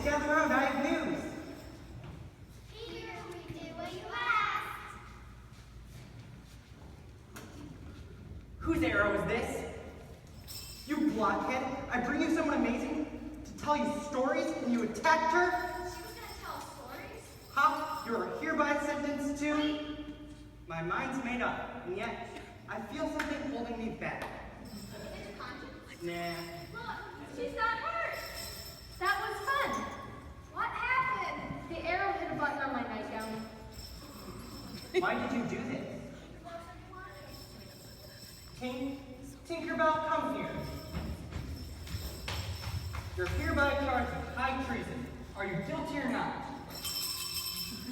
gather around, I have news. Here, we did what you asked. Whose arrow is this? You blockhead, I bring you someone amazing to tell you stories and you attacked her? She was going to tell us stories? Hopp, you are hereby sentenced to... Wait. My mind's made up, and yet I feel something holding me back. Is it your conscience? Nah. Look, she's not hurt. That was fun. What happened? The arrow hit a button on my nightgown. Why did you do this? Tinkerbell, come here. You're hereby charged with high treason. Are you guilty or not?